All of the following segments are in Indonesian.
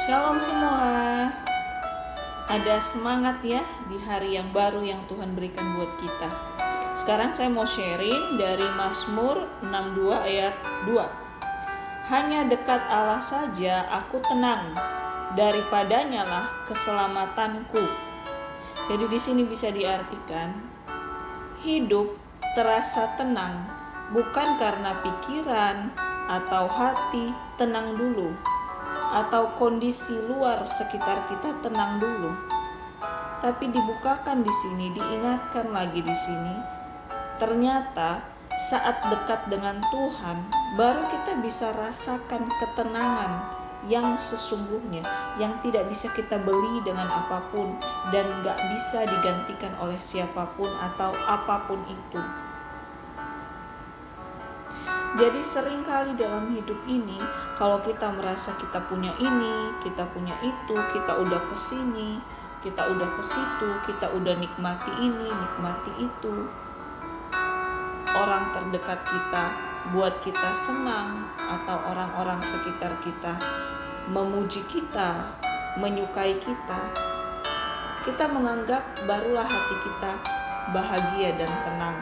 Shalom semua. Ada semangat ya di hari yang baru yang Tuhan berikan buat kita. Sekarang saya mau sharing dari Mazmur 62 ayat 2. Hanya dekat Allah saja aku tenang, daripadanya lah keselamatanku. Jadi di sini bisa diartikan hidup terasa tenang bukan karena pikiran atau hati tenang dulu, atau kondisi luar sekitar kita tenang dulu. Tapi dibukakan di sini, diingatkan lagi di sini. Ternyata saat dekat dengan Tuhan, baru kita bisa rasakan ketenangan yang sesungguhnya, yang tidak bisa kita beli dengan apapun dan gak bisa digantikan oleh siapapun atau apapun itu. Jadi seringkali dalam hidup ini, kalau kita merasa kita punya ini, kita punya itu, kita udah kesini, kita udah ke situ, kita udah nikmati ini, nikmati itu, orang terdekat kita buat kita senang, atau orang-orang sekitar kita memuji kita, menyukai kita menganggap barulah hati kita bahagia dan tenang.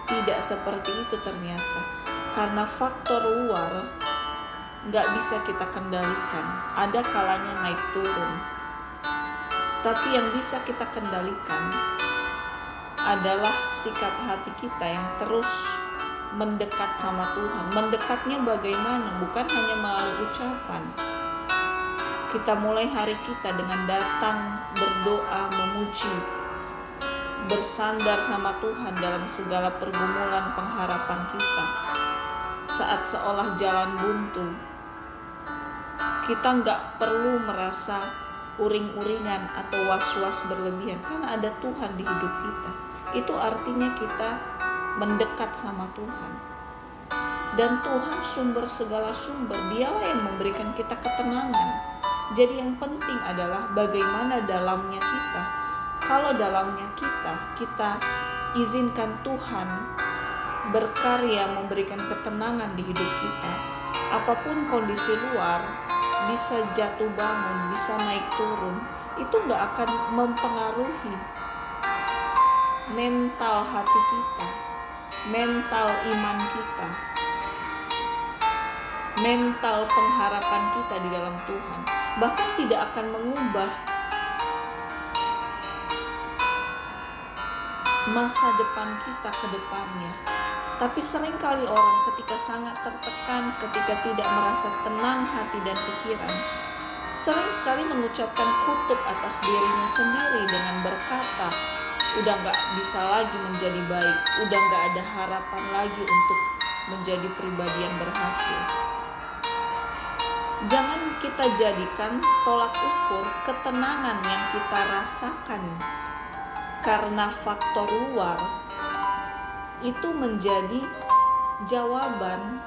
Tidak seperti itu ternyata, karena faktor luar gak bisa kita kendalikan. Ada kalanya naik turun, tapi yang bisa kita kendalikan adalah sikap hati kita yang terus mendekat sama Tuhan. Mendekatnya bagaimana? Bukan hanya melalui ucapan. Kita mulai hari kita dengan datang, berdoa, memuji, bersandar sama Tuhan dalam segala pergumulan pengharapan kita. Saat seolah jalan buntu, kita gak perlu merasa uring-uringan atau was-was berlebihan, karena ada Tuhan di hidup kita. Itu artinya kita mendekat sama Tuhan. Dan Tuhan sumber segala sumber, Dialah yang memberikan kita ketenangan. Jadi yang penting adalah bagaimana dalamnya kita. Kalau dalamnya kita izinkan Tuhan berkarya memberikan ketenangan di hidup kita. Apapun kondisi luar, bisa jatuh bangun, bisa naik turun, itu gak akan mempengaruhi mental hati kita, mental iman kita, mental pengharapan kita di dalam Tuhan. Bahkan tidak akan mengubah masa depan kita ke depannya. Tapi seringkali orang ketika sangat tertekan, ketika tidak merasa tenang hati dan pikiran, sering sekali mengucapkan kutuk atas dirinya sendiri dengan berkata, udah gak bisa lagi menjadi baik, udah gak ada harapan lagi untuk menjadi pribadi yang berhasil. Jangan kita jadikan tolak ukur ketenangan yang kita rasakan karena faktor luar itu menjadi jawaban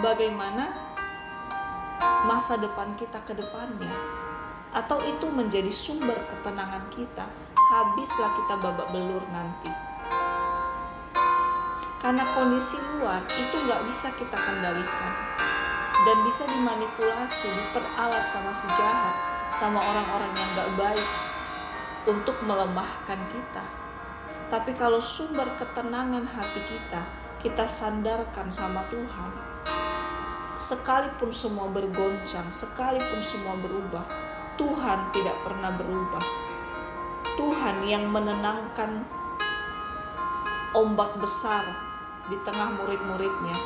bagaimana masa depan kita ke depannya, atau itu menjadi sumber ketenangan kita. Habislah kita babak belur nanti, karena kondisi luar itu gak bisa kita kendalikan dan bisa dimanipulasi, diperalat sama si jahat, sama orang-orang yang gak baik untuk melemahkan kita. Tapi kalau sumber ketenangan hati kita sandarkan sama Tuhan, sekalipun semua bergoncang, sekalipun semua berubah, Tuhan tidak pernah berubah. Tuhan yang menenangkan ombak besar di tengah murid-muridnya,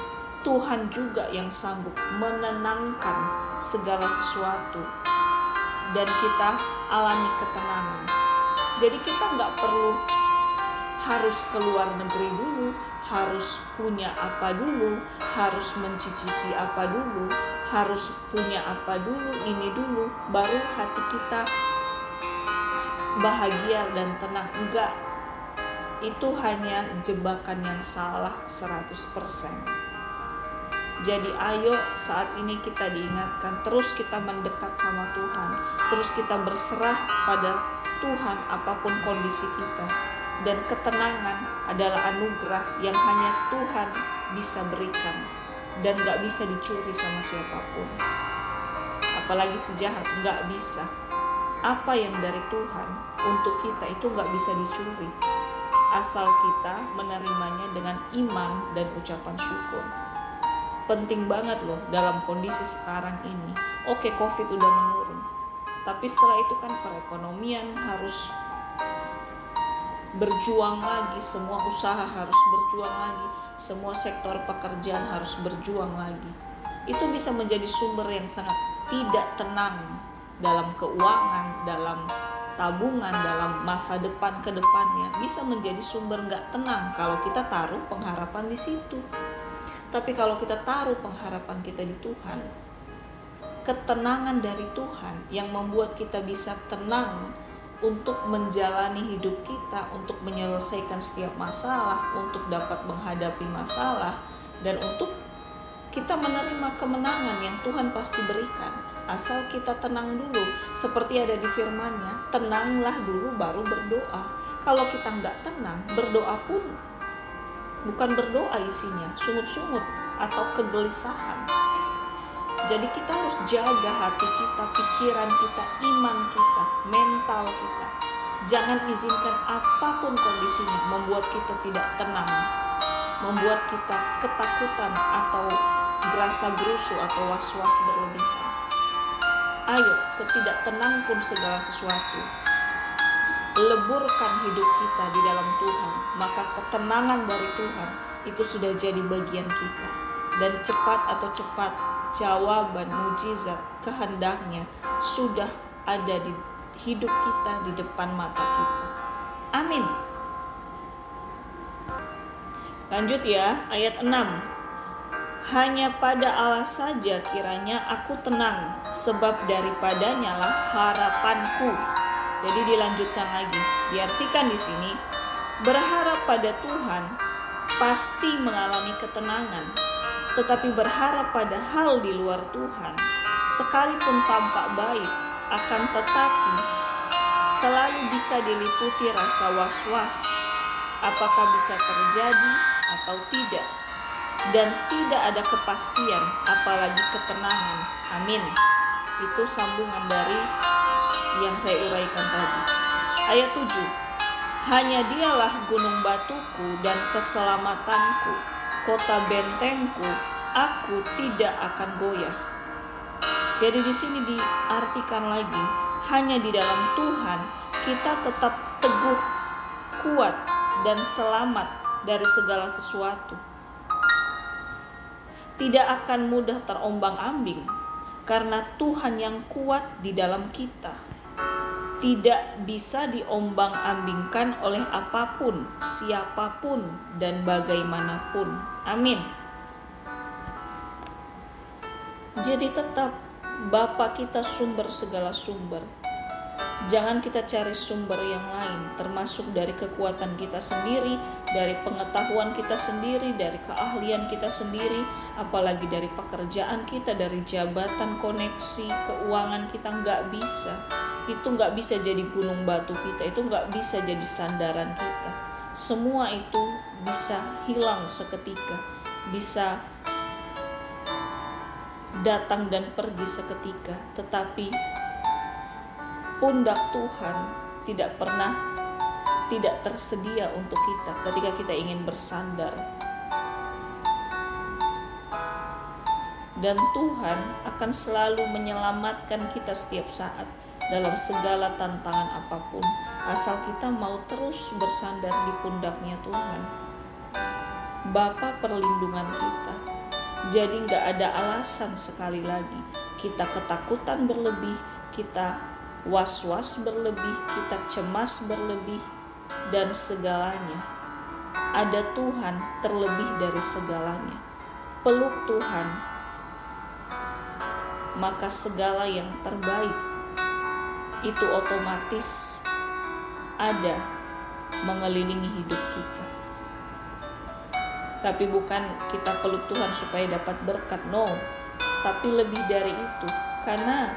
Tuhan juga yang sanggup menenangkan segala sesuatu dan kita alami ketenangan. Jadi kita gak perlu harus keluar negeri dulu, harus punya apa dulu, harus mencicipi apa dulu, harus punya apa dulu, ini dulu, baru hati kita bahagia dan tenang. Enggak, itu hanya jebakan yang salah 100%. Jadi ayo saat ini kita diingatkan, terus kita mendekat sama Tuhan, terus kita berserah pada Tuhan apapun kondisi kita. Dan ketenangan adalah anugerah yang hanya Tuhan bisa berikan. dan gak bisa dicuri sama siapapun. Apalagi sejahat, gak bisa. Apa yang dari Tuhan untuk kita itu gak bisa dicuri, asal kita menerimanya dengan iman dan ucapan syukur. Penting banget loh dalam kondisi sekarang ini. Oke, COVID udah menurun, tapi setelah itu kan perekonomian harus berjuang lagi, semua usaha harus berjuang lagi, semua sektor pekerjaan harus berjuang lagi. Itu bisa menjadi sumber yang sangat tidak tenang dalam keuangan, dalam tabungan, dalam masa depan ke depannya. Bisa menjadi sumber gak tenang kalau kita taruh pengharapan di situ. Tapi kalau kita taruh pengharapan kita di Tuhan, ketenangan dari Tuhan yang membuat kita bisa tenang untuk menjalani hidup kita, untuk menyelesaikan setiap masalah, untuk dapat menghadapi masalah, dan untuk kita menerima kemenangan yang Tuhan pasti berikan. Asal kita tenang dulu, seperti ada di firman-Nya, tenanglah dulu baru berdoa. Kalau kita nggak tenang, berdoa pun bukan berdoa isinya, sungut-sungut atau kegelisahan. Jadi kita harus jaga hati kita, pikiran kita, iman kita, mental kita. Jangan izinkan apapun kondisinya membuat kita tidak tenang, membuat kita ketakutan atau gerasa gerusu atau was-was berlebihan. Ayo, setidak tenang pun segala sesuatu. Leburkan hidup kita di dalam Tuhan, maka ketenangan dari Tuhan itu sudah jadi bagian kita. Dan cepat atau cepat jawaban mujizat kehendaknya sudah ada di hidup kita, di depan mata kita. Amin. Lanjut ya, ayat 6. Hanya pada Allah saja kiranya aku tenang, sebab daripadanya lah harapanku. Jadi dilanjutkan lagi, diartikan di sini, berharap pada Tuhan pasti mengalami ketenangan. Tetapi berharap pada hal di luar Tuhan, sekalipun tampak baik, akan tetapi selalu bisa diliputi rasa was-was, apakah bisa terjadi atau tidak, dan tidak ada kepastian, apalagi ketenangan. Amin. Itu sambungan dari yang saya uraikan tadi. Ayat 7. Hanya dialah gunung batuku dan keselamatanku, kota bentengku, aku tidak akan goyah. Jadi di sini diartikan lagi, hanya di dalam Tuhan kita tetap teguh, kuat, dan selamat dari segala sesuatu. Tidak akan mudah terombang-ambing, karena Tuhan yang kuat di dalam kita. Tidak bisa diombang-ambingkan oleh apapun, siapapun, dan bagaimanapun. Amin. Jadi tetap Bapa kita sumber segala sumber. Jangan kita cari sumber yang lain, termasuk dari kekuatan kita sendiri, dari pengetahuan kita sendiri, dari keahlian kita sendiri, apalagi dari pekerjaan kita, dari jabatan, koneksi, keuangan kita. Nggak bisa. Itu nggak bisa jadi gunung batu kita, itu nggak bisa jadi sandaran kita. Semua itu bisa hilang seketika, bisa datang dan pergi seketika, tetapi pundak Tuhan tidak tersedia untuk kita ketika kita ingin bersandar. Dan Tuhan akan selalu menyelamatkan kita setiap saat dalam segala tantangan apapun, asal kita mau terus bersandar di pundaknya Tuhan, Bapa perlindungan kita. Jadi gak ada alasan sekali lagi kita ketakutan berlebih, kita was-was berlebih, kita cemas berlebih, dan segalanya. Ada Tuhan terlebih dari segalanya. Peluk Tuhan, maka segala yang terbaik itu otomatis ada mengelilingi hidup kita. Tapi bukan kita peluk Tuhan supaya dapat berkat, no. Tapi lebih dari itu, karena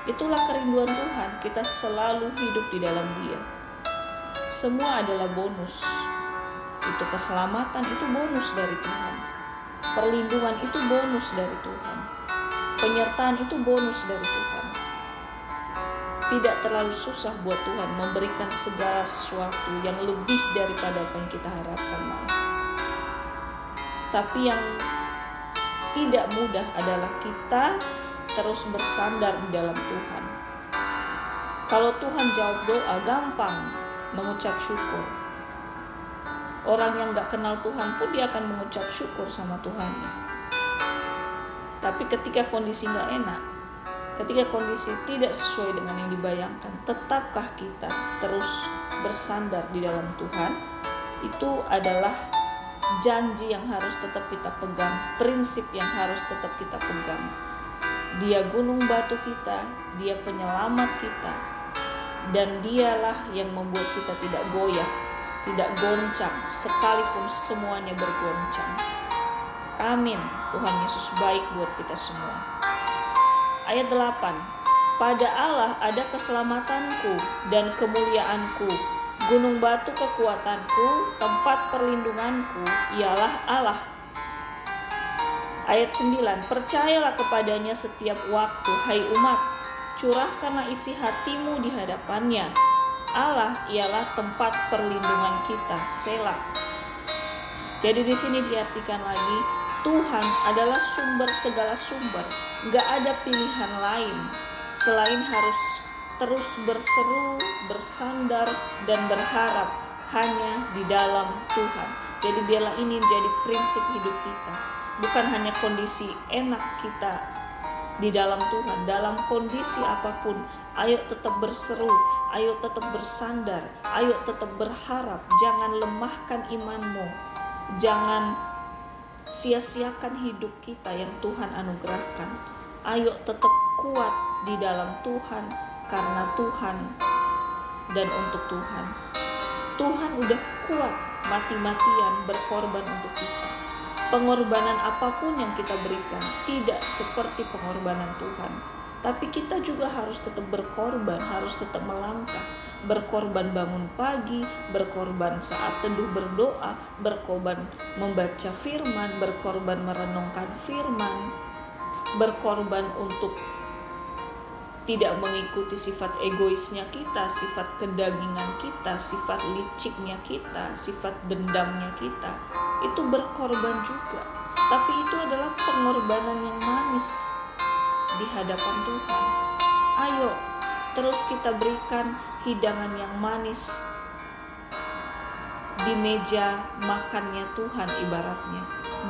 itulah kerinduan Tuhan, kita selalu hidup di dalam Dia. Semua adalah bonus. Itu keselamatan, itu bonus dari Tuhan. Perlindungan itu bonus dari Tuhan. Penyertaan itu bonus dari Tuhan. Tidak terlalu susah buat Tuhan memberikan segala sesuatu yang lebih daripada apa yang kita harapkan malah. Tapi yang tidak mudah adalah kita terus bersandar di dalam Tuhan. Kalau Tuhan jawab doa, gampang mengucap syukur. Orang yang gak kenal Tuhan pun dia akan mengucap syukur sama Tuhannya. Tapi ketika kondisi gak enak, ketika kondisi tidak sesuai dengan yang dibayangkan, tetapkah kita terus bersandar di dalam Tuhan? Itu adalah janji yang harus tetap kita pegang, prinsip yang harus tetap kita pegang. Dia gunung batu kita, dia penyelamat kita, dan dialah yang membuat kita tidak goyah, tidak goncang, sekalipun semuanya bergoncang. Amin. Tuhan Yesus baik buat kita semua. Ayat 8. Pada Allah ada keselamatanku dan kemuliaanku, gunung batu kekuatanku, tempat perlindunganku, ialah Allah. Ayat 9. Percayalah kepadanya setiap waktu, hai umat, curahkanlah isi hatimu di hadapannya. Allah ialah tempat perlindungan kita. Selah. Jadi di sini diartikan lagi, Tuhan adalah sumber segala sumber. Gak ada pilihan lain selain harus terus berseru, bersandar, dan berharap hanya di dalam Tuhan. Jadi biarlah ini menjadi prinsip hidup kita. Bukan hanya kondisi enak kita di dalam Tuhan, dalam kondisi apapun, ayo tetap berseru, ayo tetap bersandar, ayo tetap berharap. Jangan lemahkan imanmu, jangan sia-siakan hidup kita yang Tuhan anugerahkan. Ayo tetap kuat di dalam Tuhan, karena Tuhan dan untuk Tuhan. Tuhan udah kuat mati-matian berkorban untuk kita. Pengorbanan apapun yang kita berikan tidak seperti pengorbanan Tuhan. Tapi kita juga harus tetap berkorban, harus tetap melangkah. Berkorban bangun pagi, berkorban saat teduh berdoa, berkorban membaca firman, berkorban merenungkan firman, berkorban untuk tidak mengikuti sifat egoisnya kita, sifat kedagingan kita, sifat liciknya kita, sifat dendamnya kita. Itu berkorban juga. Tapi itu adalah pengorbanan yang manis di hadapan Tuhan. Ayo terus kita berikan hidangan yang manis di meja makannya Tuhan ibaratnya.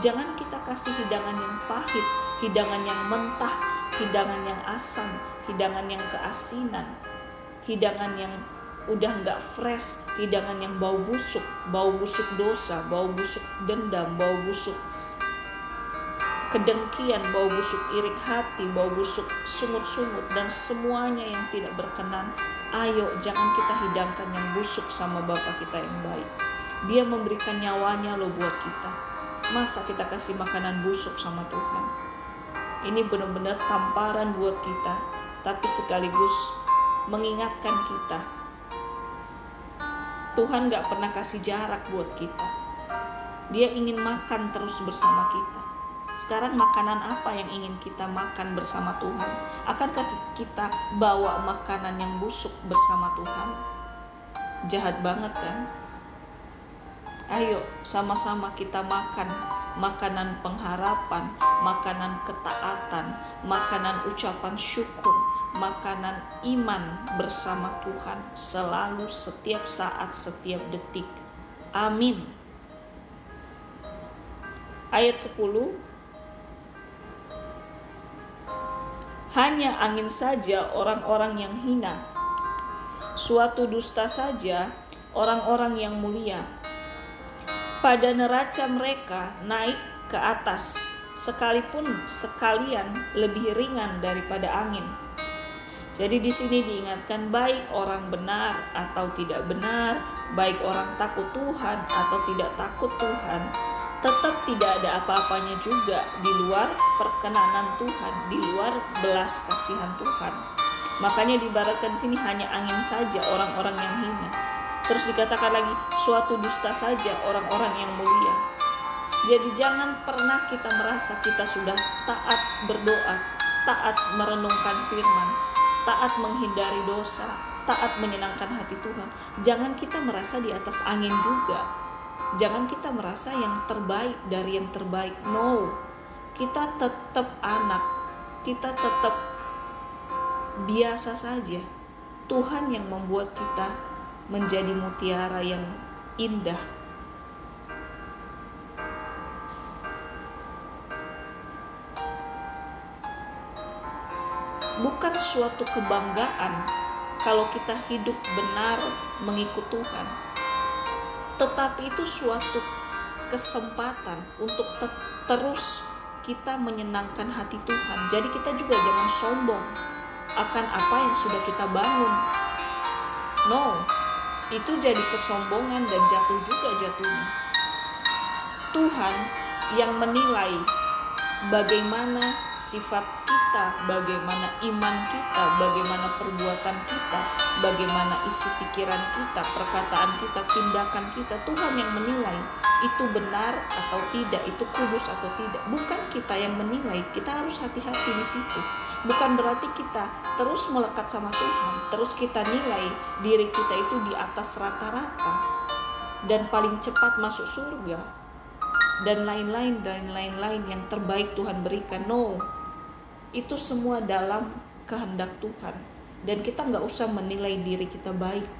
Jangan kita kasih hidangan yang pahit, hidangan yang mentah, hidangan yang asam, hidangan yang keasinan, hidangan yang udah gak fresh, hidangan yang bau busuk dosa, bau busuk dendam, bau busuk kedengkian, bau busuk iri hati, bau busuk sungut-sungut, dan semuanya yang tidak berkenan. Ayo jangan kita hidangkan yang busuk sama Bapa kita yang baik. Dia memberikan nyawanya loh buat kita. Masa kita kasih makanan busuk sama Tuhan? Ini benar-benar tamparan buat kita, tapi sekaligus mengingatkan kita. Tuhan gak pernah kasih jarak buat kita. Dia ingin makan terus bersama kita. Sekarang makanan apa yang ingin kita makan bersama Tuhan? Akankah kita bawa makanan yang busuk bersama Tuhan? Jahat banget kan? Ayo sama-sama kita makan makanan pengharapan, makanan ketaatan, makanan ucapan syukur, makanan iman bersama Tuhan selalu, setiap saat, setiap detik. Amin. Ayat 10. Hanya angin saja orang-orang yang hina, suatu dusta saja orang-orang yang mulia. Pada neraca mereka naik ke atas, sekalipun sekalian lebih ringan daripada angin. Jadi di sini diingatkan, baik orang benar atau tidak benar, baik orang takut Tuhan atau tidak takut Tuhan, tetap tidak ada apa-apanya juga di luar perkenanan Tuhan, di luar belas kasihan Tuhan. Makanya diibaratkan di sini hanya angin saja orang-orang yang hina. Terus dikatakan lagi, suatu dusta saja orang-orang yang mulia. Jadi jangan pernah kita merasa kita sudah taat berdoa, taat merenungkan firman, taat menghindari dosa, taat menyenangkan hati Tuhan. Jangan kita merasa di atas angin juga. Jangan kita merasa yang terbaik dari yang terbaik. No, kita tetap anak, kita tetap biasa saja. Tuhan yang membuat kita menjadi mutiara yang indah. Bukan suatu kebanggaan kalau kita hidup benar mengikut Tuhan, tetapi itu suatu kesempatan untuk terus kita menyenangkan hati Tuhan. Jadi kita juga jangan sombong akan apa yang sudah kita bangun. No, itu jadi kesombongan dan jatuh juga jatuhnya. Tuhan yang menilai bagaimana sifat kita, bagaimana iman kita, bagaimana perbuatan kita, bagaimana isi pikiran kita, perkataan kita, tindakan kita. Tuhan yang menilai itu benar atau tidak, itu kudus atau tidak. Bukan kita yang menilai. Kita harus hati-hati di situ. Bukan berarti kita terus melekat sama Tuhan, terus kita nilai diri kita itu di atas rata-rata dan paling cepat masuk surga dan lain-lain yang terbaik Tuhan berikan. No, itu semua dalam kehendak Tuhan. Dan kita gak usah menilai diri kita baik,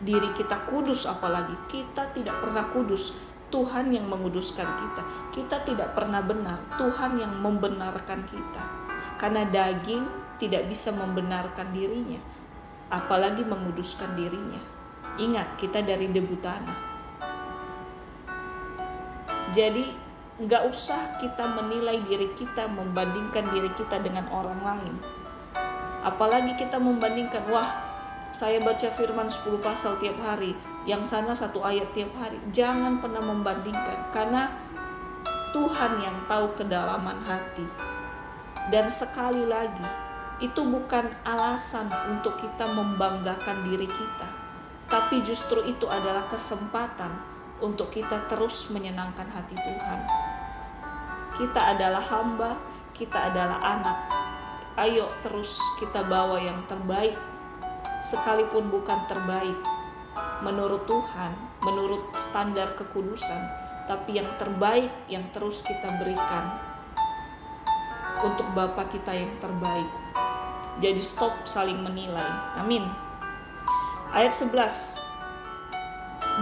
diri kita kudus. Apalagi kita tidak pernah kudus, Tuhan yang menguduskan kita. Kita tidak pernah benar, Tuhan yang membenarkan kita. Karena daging tidak bisa membenarkan dirinya, apalagi menguduskan dirinya. Ingat, kita dari debu tanah. Jadi gak usah kita menilai diri kita, membandingkan diri kita dengan orang lain. Apalagi kita membandingkan, wah saya baca firman 10 pasal tiap hari, yang sana 1 ayat tiap hari. Jangan pernah membandingkan, karena Tuhan yang tahu kedalaman hati. Dan sekali lagi, itu bukan alasan untuk kita membanggakan diri kita, tapi justru itu adalah kesempatan untuk kita terus menyenangkan hati Tuhan. Kita adalah hamba, kita adalah anak. Ayo terus kita bawa yang terbaik, sekalipun bukan terbaik menurut Tuhan, menurut standar kekudusan, tapi yang terbaik yang terus kita berikan untuk Bapa kita yang terbaik. Jadi stop saling menilai. Amin. Ayat 11.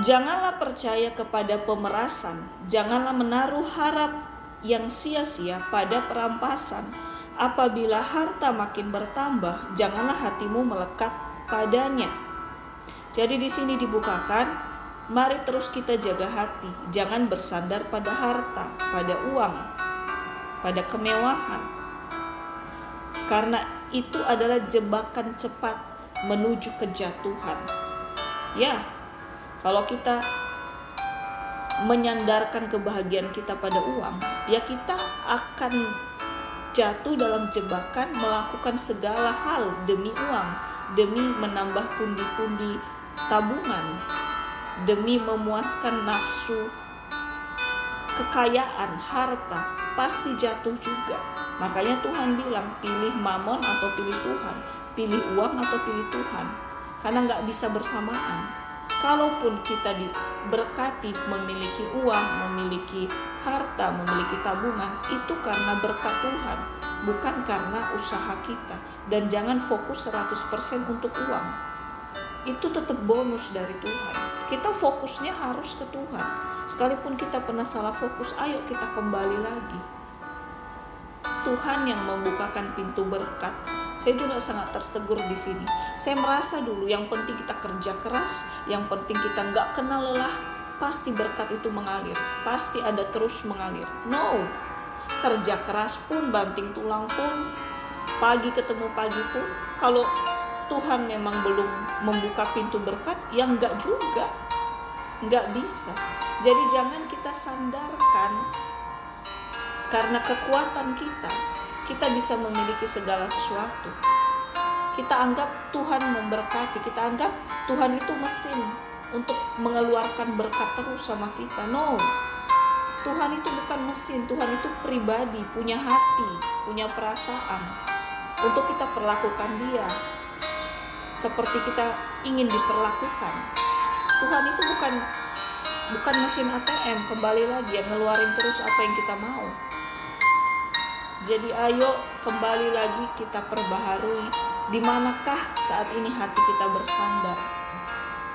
Janganlah percaya kepada pemerasan, janganlah menaruh harap yang sia-sia pada perampasan. Apabila harta makin bertambah, janganlah hatimu melekat padanya. Jadi di sini dibukakan, mari terus kita jaga hati, jangan bersandar pada harta, pada uang, pada kemewahan. Karena itu adalah jebakan cepat menuju kejatuhan. Ya, kalau kita menyandarkan kebahagiaan kita pada uang, ya kita akan jatuh dalam jebakan melakukan segala hal demi uang, demi menambah pundi-pundi tabungan, demi memuaskan nafsu kekayaan, harta, pasti jatuh juga. Makanya Tuhan bilang, pilih mamon atau pilih Tuhan, pilih uang atau pilih Tuhan, karena gak bisa bersamaan. Kalaupun kita diberkati memiliki uang, memiliki harta, memiliki tabungan, itu karena berkat Tuhan, bukan karena usaha kita. Dan jangan fokus 100% untuk uang. Itu tetap bonus dari Tuhan. Kita fokusnya harus ke Tuhan. Sekalipun kita pernah salah fokus, ayo kita kembali lagi. Tuhan yang membukakan pintu berkat. Saya juga sangat tertegur di sini. Saya merasa dulu yang penting kita kerja keras, yang penting kita nggak kenal lelah, pasti berkat itu mengalir, pasti ada terus mengalir. No, kerja keras pun, banting tulang pun, pagi ketemu pagi pun, kalau Tuhan memang belum membuka pintu berkat, ya nggak juga, nggak bisa. Jadi jangan kita sandarkan karena kekuatan kita bisa memiliki segala sesuatu. Kita anggap Tuhan memberkati, kita anggap Tuhan itu mesin untuk mengeluarkan berkat terus sama kita. No, Tuhan itu bukan mesin, Tuhan itu pribadi, punya hati, punya perasaan. Untuk kita perlakukan Dia seperti kita ingin diperlakukan. Tuhan itu bukan mesin ATM, kembali lagi yang ngeluarin terus apa yang kita mau. Jadi ayo kembali lagi kita perbaharui, di manakah saat ini hati kita bersandar.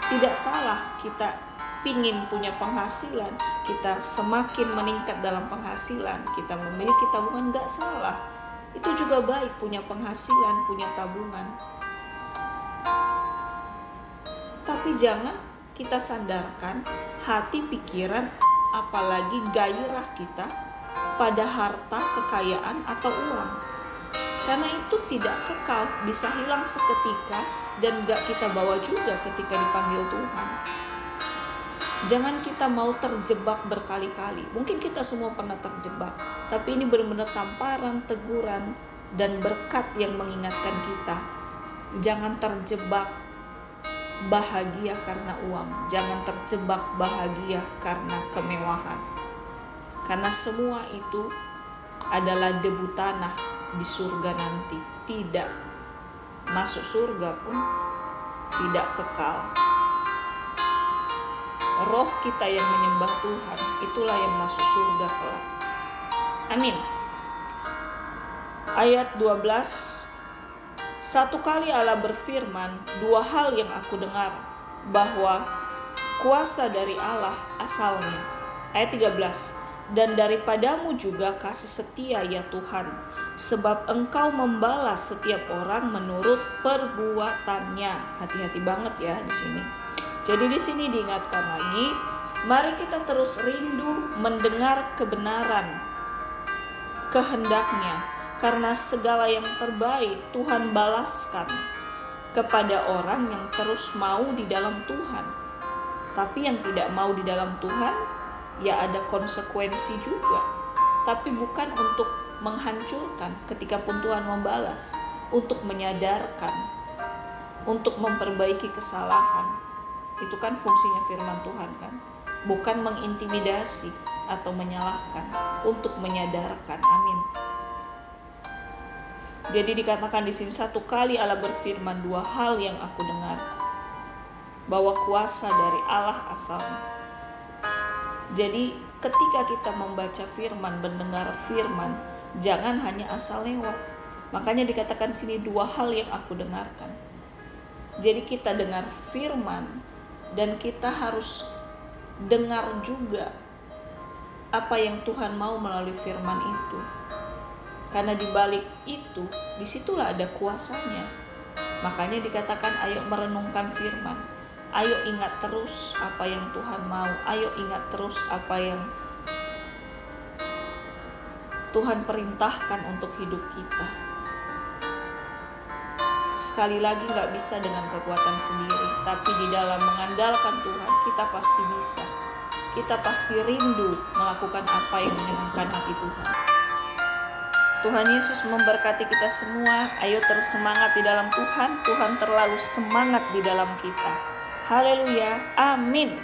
Tidak salah kita pingin punya penghasilan, kita semakin meningkat dalam penghasilan, kita memiliki tabungan, gak salah. Itu juga baik punya penghasilan, punya tabungan. Tapi jangan kita sandarkan hati, pikiran, apalagi gairah kita pada harta, kekayaan, atau uang. Karena itu tidak kekal, bisa hilang seketika dan gak kita bawa juga ketika dipanggil Tuhan. Jangan kita mau terjebak berkali-kali. Mungkin kita semua pernah terjebak, tapi ini benar-benar tamparan, teguran, dan berkat yang mengingatkan kita. Jangan terjebak bahagia karena uang. Jangan terjebak bahagia karena kemewahan. Karena semua itu adalah debu tanah di surga nanti. Tidak masuk surga pun tidak kekal. Roh kita yang menyembah Tuhan, itulah yang masuk surga kelak. Amin. Ayat 12. Satu kali Allah berfirman, dua hal yang aku dengar, bahwa kuasa dari Allah asalnya. Ayat 13. Dan daripadamu juga kasih setia ya Tuhan, sebab Engkau membalas setiap orang menurut perbuatannya. Hati-hati banget ya di sini. Jadi di sini diingatkan lagi, mari kita terus rindu mendengar kebenaran, kehendaknya, karena segala yang terbaik Tuhan balaskan kepada orang yang terus mau di dalam Tuhan. Tapi yang tidak mau di dalam Tuhan, ya ada konsekuensi juga. Tapi bukan untuk menghancurkan ketika pun Tuhan membalas, untuk menyadarkan, untuk memperbaiki kesalahan. Itu kan fungsinya firman Tuhan kan, bukan mengintimidasi atau menyalahkan, untuk menyadarkan. Amin. Jadi dikatakan di sini, satu kali Allah berfirman, dua hal yang aku dengar, bahwa kuasa dari Allah asalnya. Jadi ketika kita membaca firman, mendengar firman, jangan hanya asal lewat. Makanya dikatakan sini dua hal yang aku dengarkan. Jadi kita dengar firman, dan kita harus dengar juga apa yang Tuhan mau melalui firman itu. Karena di balik itu, disitulah ada kuasanya. Makanya dikatakan ayo merenungkan firman. Ayo ingat terus apa yang Tuhan mau. Ayo ingat terus apa yang Tuhan perintahkan untuk hidup kita. Sekali lagi gak bisa dengan kekuatan sendiri, tapi di dalam mengandalkan Tuhan kita pasti bisa. Kita pasti rindu melakukan apa yang menyenangkan hati Tuhan. Tuhan Yesus memberkati kita semua. Ayo terus semangat di dalam Tuhan. Tuhan terlalu semangat di dalam kita. Haleluya. Amin.